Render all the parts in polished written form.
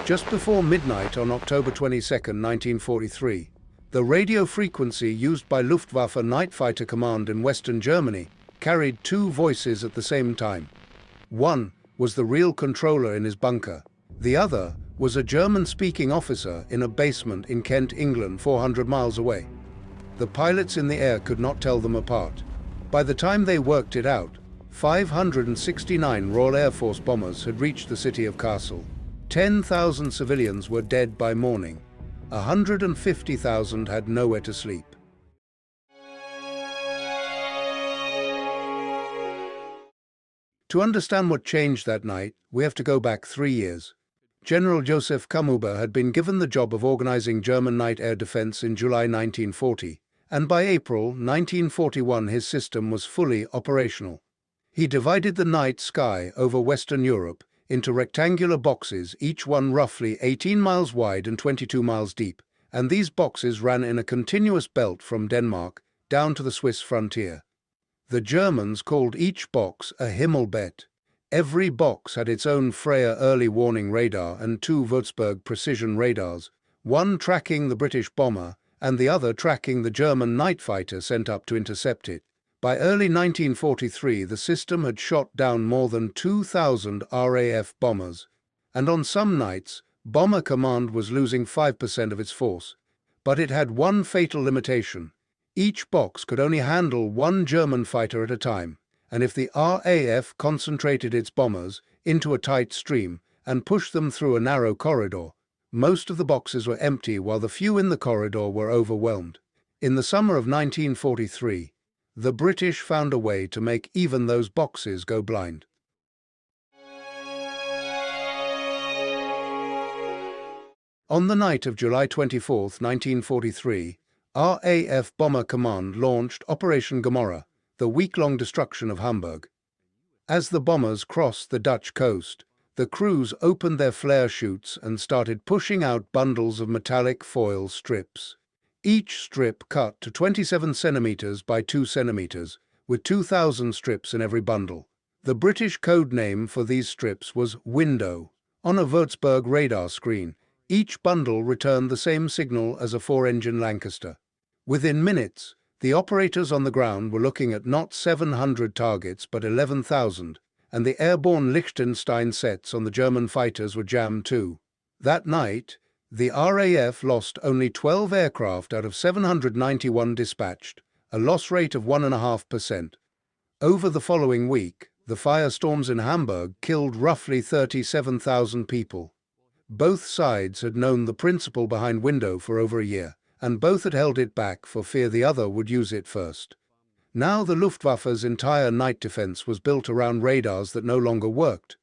Just before midnight on October 22, 1943, the radio frequency used by Luftwaffe Night Fighter Command in Western Germany carried two voices at the same time. One was the real controller in his bunker. The other was a German-speaking officer in a basement in Kent, England, 400 miles away. The pilots in the air could not tell them apart. By the time they worked it out, 569 Royal Air Force bombers had reached the city of Kassel. 10,000 civilians were dead by morning. 150,000 had nowhere to sleep. To understand what changed that night, we have to go back 3 years. General Joseph Kammhuber had been given the job of organizing German night air defense in July 1940, and by April 1941 his system was fully operational. He divided the night sky over Western Europe into rectangular boxes, each one roughly 18 miles wide and 22 miles deep, and these boxes ran in a continuous belt from Denmark down to the Swiss frontier. The Germans called each box a Himmelbett. Every box had its own Freya early warning radar and two Würzburg precision radars, one tracking the British bomber and the other tracking the German night fighter sent up to intercept it. By early 1943, the system had shot down more than 2,000 RAF bombers, and on some nights, Bomber Command was losing 5% of its force. But it had one fatal limitation. Each box could only handle one German fighter at a time, and if the RAF concentrated its bombers into a tight stream and pushed them through a narrow corridor, most of the boxes were empty while the few in the corridor were overwhelmed. In the summer of 1943, the British found a way to make even those boxes go blind. On the night of July 24, 1943, RAF Bomber Command launched Operation Gomorrah, the week-long destruction of Hamburg. As the bombers crossed the Dutch coast, the crews opened their flare chutes and started pushing out bundles of metallic foil strips. Each strip cut to 27 centimeters by 2 centimeters, with 2,000 strips in every bundle. The British code name for these strips was Window. On a Würzburg radar screen, each bundle returned the same signal as a 4-engine Lancaster. Within minutes, the operators on the ground were looking at not 700 targets but 11,000, and the airborne Liechtenstein sets on the German fighters were jammed too. That night, the RAF lost only 12 aircraft out of 791 dispatched, a loss rate of 1.5%. Over the following week, the firestorms in Hamburg killed roughly 37,000 people. Both sides had known the principle behind Window for over a year, and both had held it back for fear the other would use it first. Now the Luftwaffe's entire night defense was built around radars that no longer worked.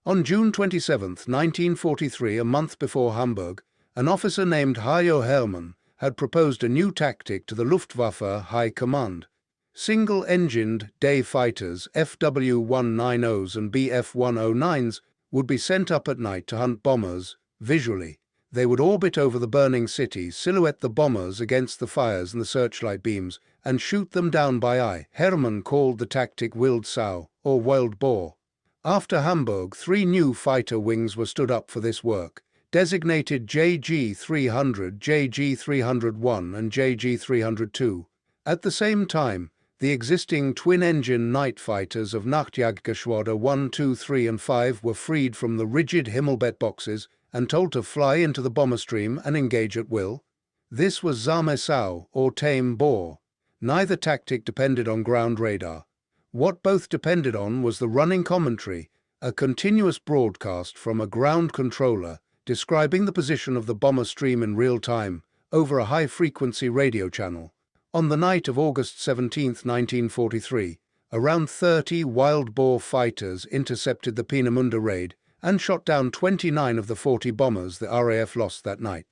On June 27, 1943, a month before Hamburg, an officer named Hajo Hermann had proposed a new tactic to the Luftwaffe High Command. Single-engined day fighters, FW-190s and Bf-109s, would be sent up at night to hunt bombers visually. They would orbit over the burning city, silhouette the bombers against the fires and the searchlight beams, and shoot them down by eye. Hermann called the tactic Wild Sau, or Wild Boar. After Hamburg, 3 new fighter wings were stood up for this work, designated JG-300, JG-301 and JG-302. At the same time, the existing twin-engine night fighters of Nachtjagdgeschwader 1, 2, 3 and 5 were freed from the rigid Himmelbett boxes and told to fly into the bomber stream and engage at will. This was Zahme Sau, or Tame Boar. Neither tactic depended on ground radar. What both depended on was the running commentary, a continuous broadcast from a ground controller describing the position of the bomber stream in real time over a high-frequency radio channel. On the night of August 17, 1943, around 30 Wild Boar fighters intercepted the Peenemünde raid and shot down 29 of the 40 bombers the RAF lost that night.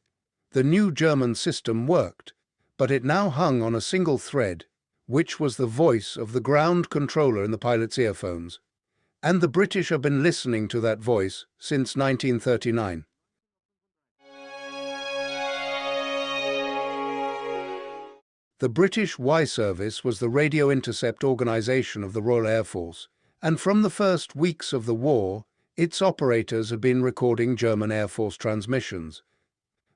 The new German system worked, but it now hung on a single thread, which was the voice of the ground controller in the pilot's earphones. And the British have been listening to that voice since 1939. The British WWII service was the radio intercept organization of the Royal Air Force, and from the first weeks of the war, its operators had been recording German Air Force transmissions.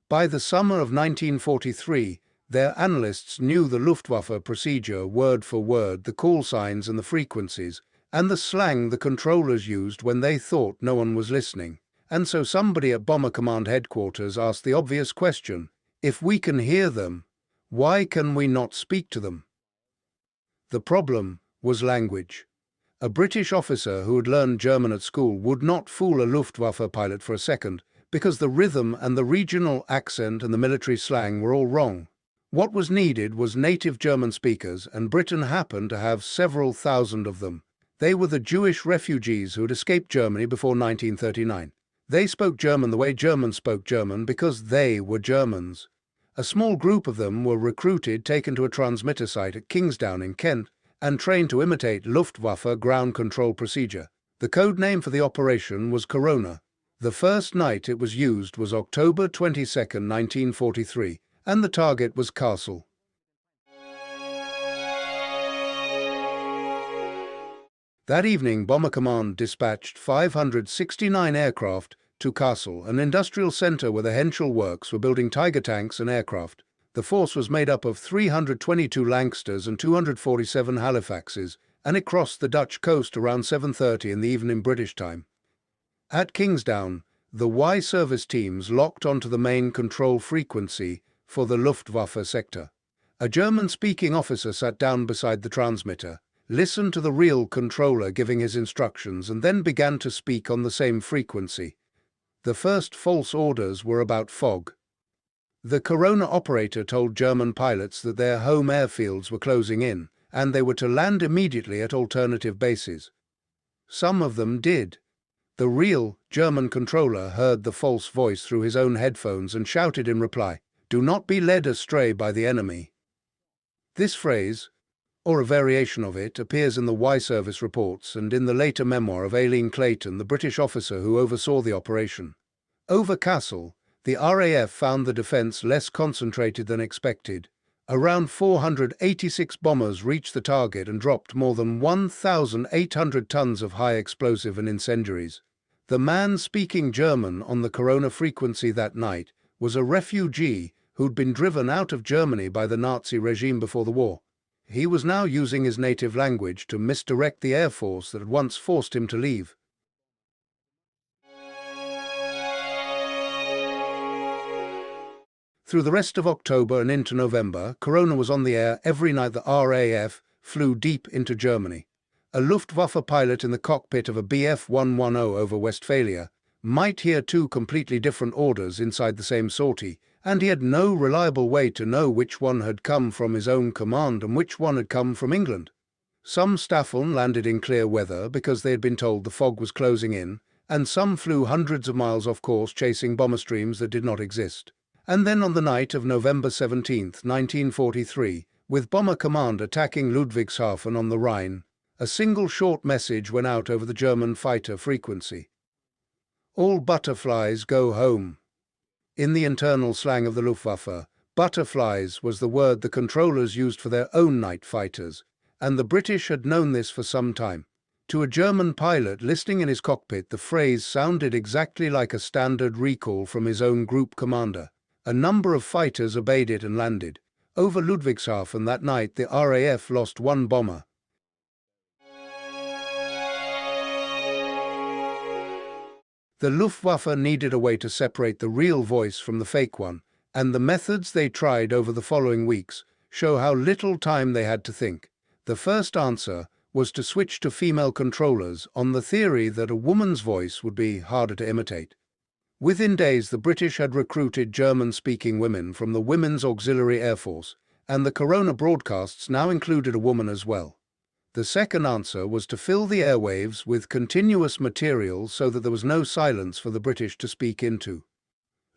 By the summer of 1943, their analysts knew the Luftwaffe procedure word for word, the call signs and the frequencies, and the slang the controllers used when they thought no one was listening. And so somebody at Bomber Command headquarters asked the obvious question: if we can hear them, why can we not speak to them? The problem was language. A British officer who had learned German at school would not fool a Luftwaffe pilot for a second, because the rhythm and the regional accent and the military slang were all wrong. What was needed was native German speakers, and Britain happened to have several thousand of them. They were the Jewish refugees who had escaped Germany before 1939. They spoke German the way Germans spoke German because they were Germans. A small group of them were recruited, taken to a transmitter site at Kingsdown in Kent, and trained to imitate Luftwaffe ground control procedure. The code name for the operation was Corona. The first night it was used was October 22, 1943, and the target was Kassel. That evening, Bomber Command dispatched 569 aircraft to Kassel, an industrial centre where the Henschel works were building Tiger tanks and aircraft. The force was made up of 322 Lancasters and 247 Halifaxes, and it crossed the Dutch coast around 7:30 in the evening British time. At Kingsdown, the Y service teams locked onto the main control frequency for the Luftwaffe sector. A German-speaking officer sat down beside the transmitter, listened to the real controller giving his instructions, and then began to speak on the same frequency. The first false orders were about fog. The Corona operator told German pilots that their home airfields were closing in, and they were to land immediately at alternative bases. Some of them did. The real German controller heard the false voice through his own headphones and shouted in reply, "Do not be led astray by the enemy." This phrase, or a variation of it, appears in the Y service reports and in the later memoir of Aileen Clayton, the British officer who oversaw the operation. Over Kassel, the RAF found the defence less concentrated than expected. Around 486 bombers reached the target and dropped more than 1,800 tons of high explosive and incendiaries. The man speaking German on the Corona frequency that night was a refugee who'd been driven out of Germany by the Nazi regime before the war. He was now using his native language to misdirect the Air Force that had once forced him to leave. Through the rest of October and into November, Corona was on the air every night the RAF flew deep into Germany. A Luftwaffe pilot in the cockpit of a Bf 110 over Westphalia might hear two completely different orders inside the same sortie, and he had no reliable way to know which one had come from his own command and which one had come from England. Some Staffeln landed in clear weather because they had been told the fog was closing in, and some flew hundreds of miles off course chasing bomber streams that did not exist. And then on the night of November 17, 1943, with Bomber Command attacking Ludwigshafen on the Rhine, a single short message went out over the German fighter frequency. "All butterflies go home." In the internal slang of the Luftwaffe, butterflies was the word the controllers used for their own night fighters, and the British had known this for some time. To a German pilot listening in his cockpit, the phrase sounded exactly like a standard recall from his own group commander. A number of fighters obeyed it and landed. Over Ludwigshafen that night, the RAF lost one bomber. The Luftwaffe needed a way to separate the real voice from the fake one, and the methods they tried over the following weeks show how little time they had to think. The first answer was to switch to female controllers on the theory that a woman's voice would be harder to imitate. Within days, the British had recruited German-speaking women from the Women's Auxiliary Air Force, and the Corona broadcasts now included a woman as well. The second answer was to fill the airwaves with continuous material so that there was no silence for the British to speak into.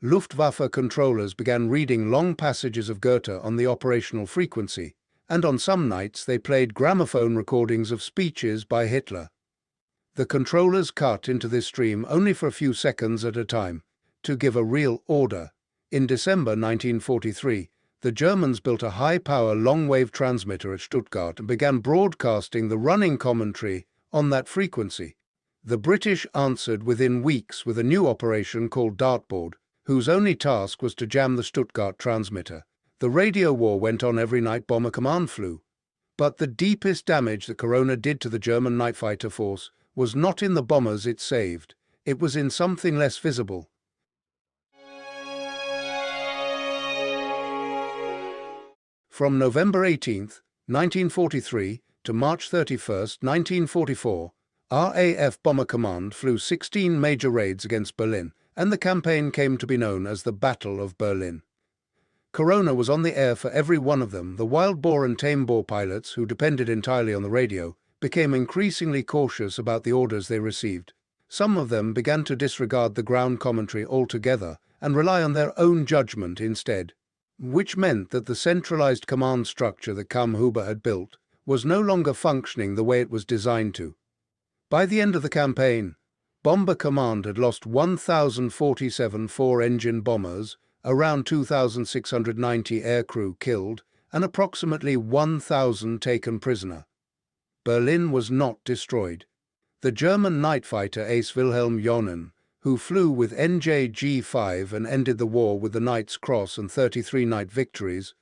Luftwaffe controllers began reading long passages of Goethe on the operational frequency, and on some nights they played gramophone recordings of speeches by Hitler. The controllers cut into this stream only for a few seconds at a time, to give a real order. In December 1943, the Germans built a high-power long-wave transmitter at Stuttgart and began broadcasting the running commentary on that frequency. The British answered within weeks with a new operation called Dartboard, whose only task was to jam the Stuttgart transmitter. The radio war went on every night Bomber Command flew. But the deepest damage that Corona did to the German night fighter force was not in the bombers it saved. It was in something less visible. From November 18, 1943 to March 31, 1944, RAF Bomber Command flew 16 major raids against Berlin, and the campaign came to be known as the Battle of Berlin. Corona was on the air for every one of them. The wild Boar and Tame Boar pilots, who depended entirely on the radio, became increasingly cautious about the orders they received. Some of them began to disregard the ground commentary altogether and rely on their own judgment instead, which meant that the centralized command structure that Kammhuber had built was no longer functioning the way it was designed to. By the end of the campaign, Bomber Command had lost 1,047 four-engine bombers, around 2,690 aircrew killed, and approximately 1,000 taken prisoner. Berlin was not destroyed. The German night fighter ace Wilhelm Jonen, who flew with NJG-5 and ended the war with the Knight's Cross and 33 night victories,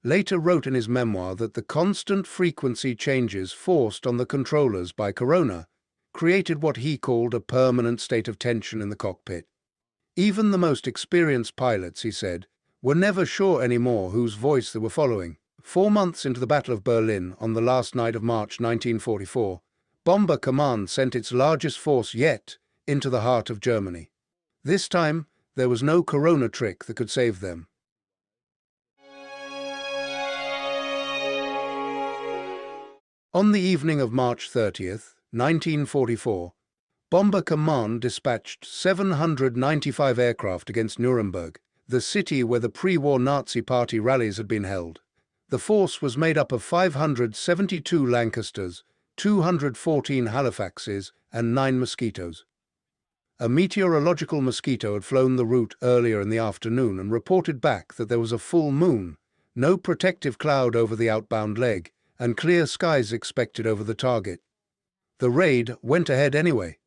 later wrote in his memoir that the constant frequency changes forced on the controllers by Corona created what he called a permanent state of tension in the cockpit. Even the most experienced pilots, he said, were never sure anymore whose voice they were following. 4 months into the Battle of Berlin, on the last night of March 1944, Bomber Command sent its largest force yet into the heart of Germany. This time, there was no Corona trick that could save them. On the evening of March 30th, 1944, Bomber Command dispatched 795 aircraft against Nuremberg, the city where the pre-war Nazi Party rallies had been held. The force was made up of 572 Lancasters, 214 Halifaxes, and 9 Mosquitoes. A meteorological mosquito had flown the route earlier in the afternoon and reported back that there was a full moon, no protective cloud over the outbound leg, and clear skies expected over the target. The raid went ahead anyway.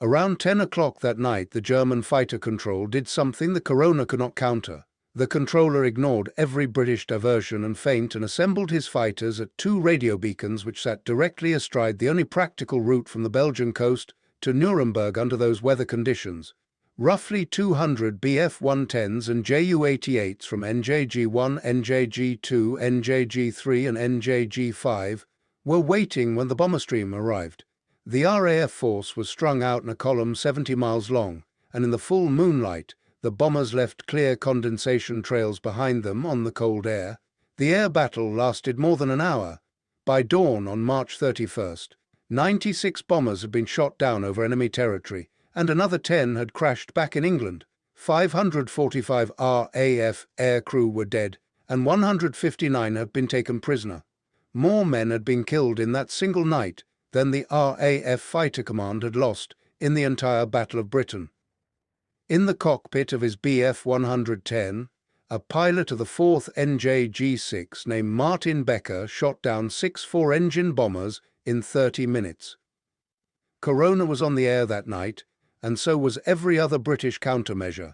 Around 10 o'clock that night, the German fighter control did something the Corona could not counter. The controller ignored every British diversion and feint and assembled his fighters at 2 radio beacons which sat directly astride the only practical route from the Belgian coast to Nuremberg under those weather conditions. Roughly 200 Bf-110s and Ju-88s from NJG-1, NJG-2, NJG-3 and NJG-5 were waiting when the bomber stream arrived. The RAF force was strung out in a column 70 miles long, and in the full moonlight, the bombers left clear condensation trails behind them on the cold air. The air battle lasted more than an hour. By dawn on March 31st, 96 bombers had been shot down over enemy territory, and another 10 had crashed back in England. 545 RAF aircrew were dead, and 159 had been taken prisoner. More men had been killed in that single night than the RAF Fighter Command had lost in the entire Battle of Britain. In the cockpit of his Bf-110, a pilot of the 4th NJG-6 named Martin Becker shot down 6 four-engine bombers in 30 minutes. Corona was on the air that night, and so was every other British countermeasure,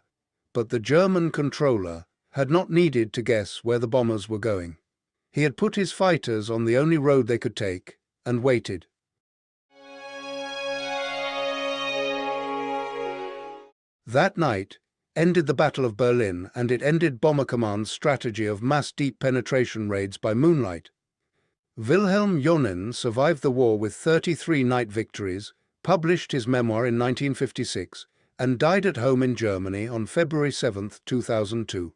but the German controller had not needed to guess where the bombers were going. He had put his fighters on the only road they could take and waited. That night ended the Battle of Berlin, and it ended Bomber Command's strategy of mass deep penetration raids by moonlight. Wilhelm Jonen survived the war with 33 night victories, published his memoir in 1956, and died at home in Germany on February 7, 2002.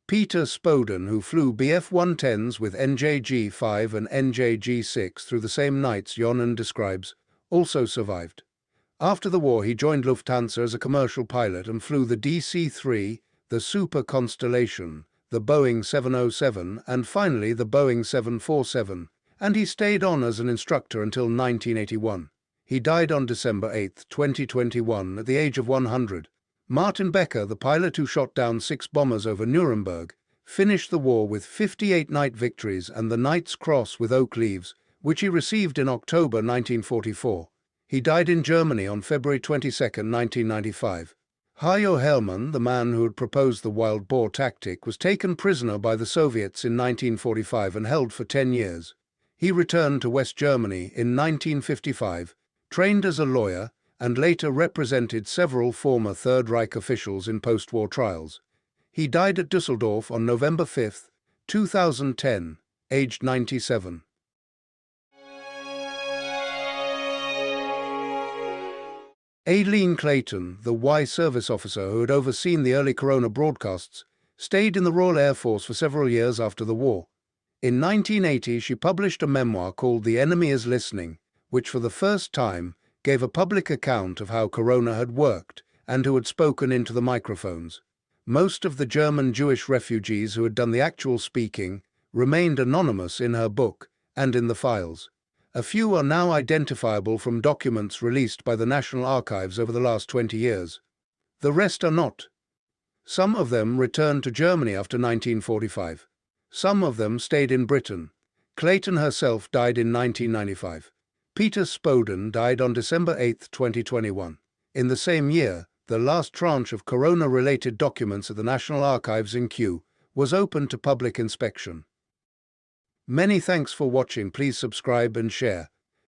Peter Spoden, who flew Bf-110s with NJG-5 and NJG-6 through the same nights Jonen describes, also survived. After the war, he joined Lufthansa as a commercial pilot and flew the DC-3, the Super Constellation, the Boeing 707, and finally the Boeing 747, and he stayed on as an instructor until 1981. He died on December 8, 2021, at the age of 100. Martin Becker, the pilot who shot down 6 bombers over Nuremberg, finished the war with 58 night victories and the Knight's Cross with oak leaves, which he received in October 1944. He died in Germany on February 22, 1995. Hajo Hellmann, the man who had proposed the wild boar tactic, was taken prisoner by the Soviets in 1945 and held for 10 years. He returned to West Germany in 1955, trained as a lawyer, and later represented several former Third Reich officials in post-war trials. He died at Düsseldorf on November 5, 2010, aged 97. Aileen Clayton, the WWII service officer who had overseen the early Corona broadcasts, stayed in the Royal Air Force for several years after the war. In 1980, she published a memoir called The Enemy is Listening, which for the first time gave a public account of how Corona had worked and who had spoken into the microphones. Most of the German Jewish refugees who had done the actual speaking remained anonymous in her book and in the files. A few are now identifiable from documents released by the National Archives over the last 20 years. The rest are not. Some of them returned to Germany after 1945. Some of them stayed in Britain. Clayton herself died in 1995. Peter Spoden died on December 8, 2021. In the same year, the last tranche of Corona-related documents at the National Archives in Kew was open to public inspection. Many thanks for watching. Please subscribe and share.